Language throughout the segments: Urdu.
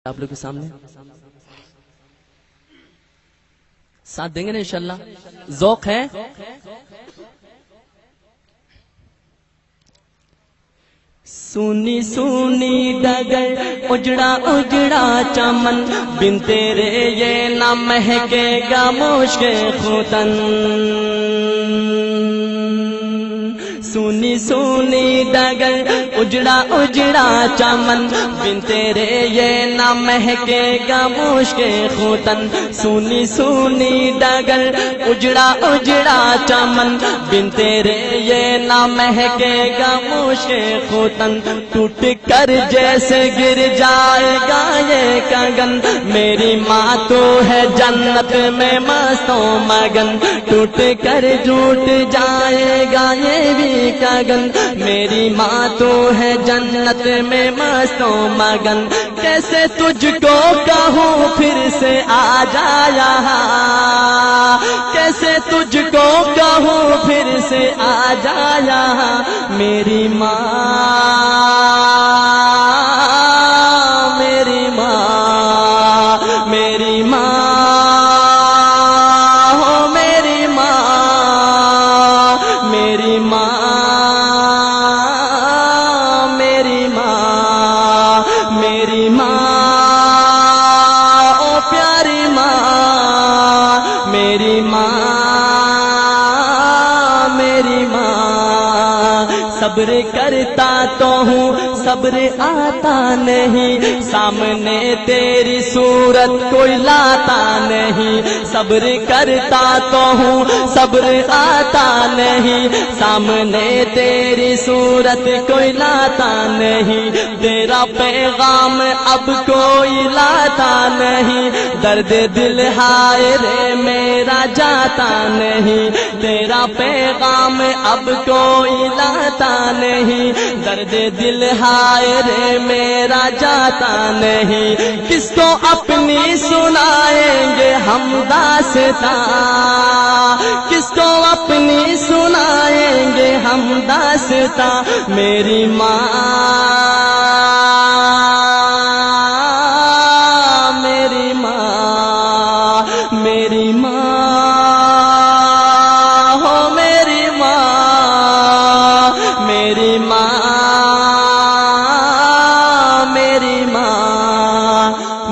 آپ لوگ کے سامنے ساتھ دیں گے نا انشاءاللہ؟ ذوق ہے؟ سونی سونی ڈگر اجڑا اجڑا چمن بن تیرے یہ نہ مہکے گا مشک ختن سونی سونی ڈگر اجڑا اجڑا چمن بن تیرے یہ نہ مہکے گا مشک ختن سونی سونی ڈگر اجڑا اجڑا چمن بن تیرے یہ نہ مہکے گا مشک ختن ٹوٹ کر جیسے گر جائے گا یہ کنگن میری ماں تو ہے جنت میں مست و مگن ٹوٹ کر ٹوٹ جائے گا یہ بھی کنگن میری ماں تو ہے جنت میں مست و مگن کیسے تجھ کو کہوں پھر سے آ جا یہاں کیسے تجھ کو کہوں پھر سے آ جا یہاں میری ماں میری ماں میری ماں ہو میری ماں میری ماں میری ماں میری ماں او پیاری ماں میری ماں میری ماں صبر کرتا تو ہوں صبر آتا نہیں سامنے تیری صورت کوئی لاتا نہیں صبر کرتا تو ہوں صبر آتا نہیں سامنے تیری صورت کوئی لاتا نہیں تیرا پیغام اب کوئی لاتا نہیں درد دل ہائے رے میرا جاتا نہیں تیرا پیغام اب کوئی لاتا نہیں درد دل ہائے رے میرا جاتا نہیں کس کو اپنی سنائیں گے ہم داستاں کس کو اپنی سنائیں گے ہم داستاں میری ماں میری ماں میری ماں ہو میری ماں میری ماں میری ماں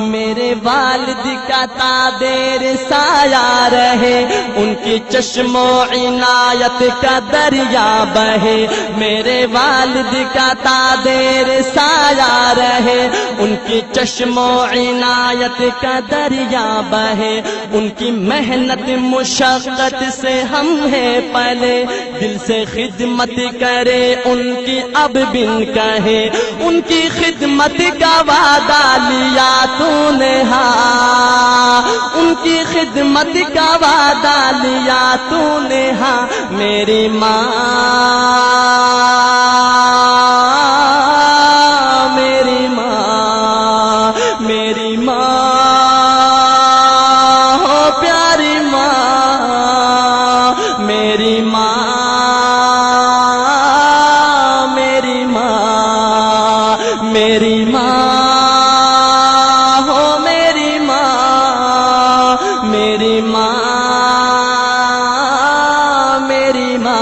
میرے والد کا تادیر سایہ رہے ان کی چشم و عنایت کا دریا بہے میرے والد کا تادیر سایہ رہے ان کی چشم و عنایت کا دریا بہے ان کی محنت مشقت سے ہم ہیں پلے دل سے خدمت کرے ان کی اب بن کہے ان کی خدمت کا وعدہ لیا تو نے ہاں ان کی خدمت کا وعدہ لیا تو نے ہاں میری ماں میری ماں میری ماں ہو پیاری ماں میری ماں میری ماں میری ماں ہو میری ماں میری ماں میری ماں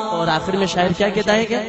اور آخر میں شاعر کیا کہتا ہے کیا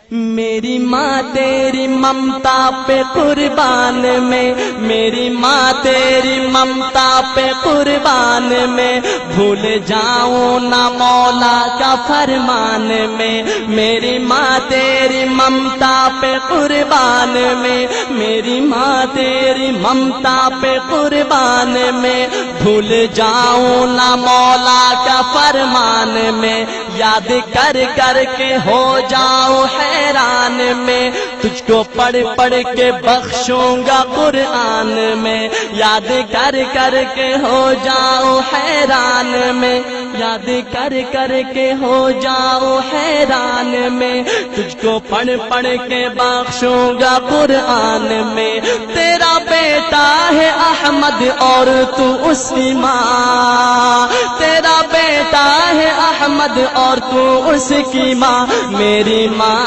میری ماں تیری ممتا پہ قربان میں میری ماں تیری ممتا پہ قربان میں بھول جاؤں نہ مولا کا فرمان میں میری ماں تیری ممتا پہ قربان میں میری ماں تیری ممتا پہ قربان میں بھول جاؤں نہ مولا کا فرمان میں یاد کر کر کے ہو جاؤ حیران میں تجھ کو پڑھ پڑھ کے بخشوں گا قرآن میں یاد کر کر کے ہو جاؤ حیران میں یاد کر کر کے ہو جاؤ حیران میں تجھ کو پڑھ پڑھ کے بخشوں گا قرآن میں تیرا بیٹا ہے احمد اور تو اس کی ماں تیرا بیٹا ہے احمد اور تو اس کی ماں میری ماں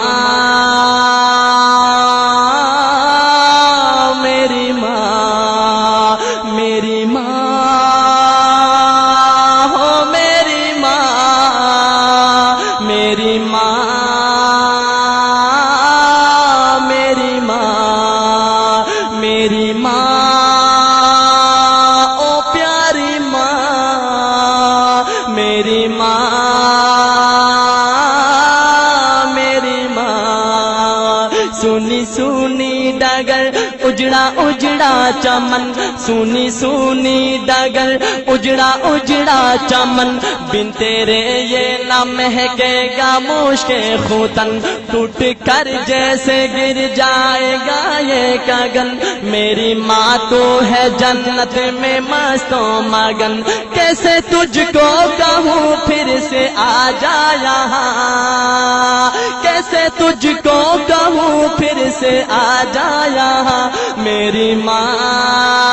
ڈگر اجڑا اجڑا چمن سونی سونی ڈگر اجڑا اجڑا چمن بن تیرے یہ نہ مہکے گا مشک خوتن ٹوٹ کر جیسے گر جائے گا یہ گگن میری ماں تو ہے جنت میں مست و مگن کیسے تجھ کو کہوں پھر سے آ جا یہاں کیسے تجھ کو کہوں پھر سے آ جا یہاں میری ماں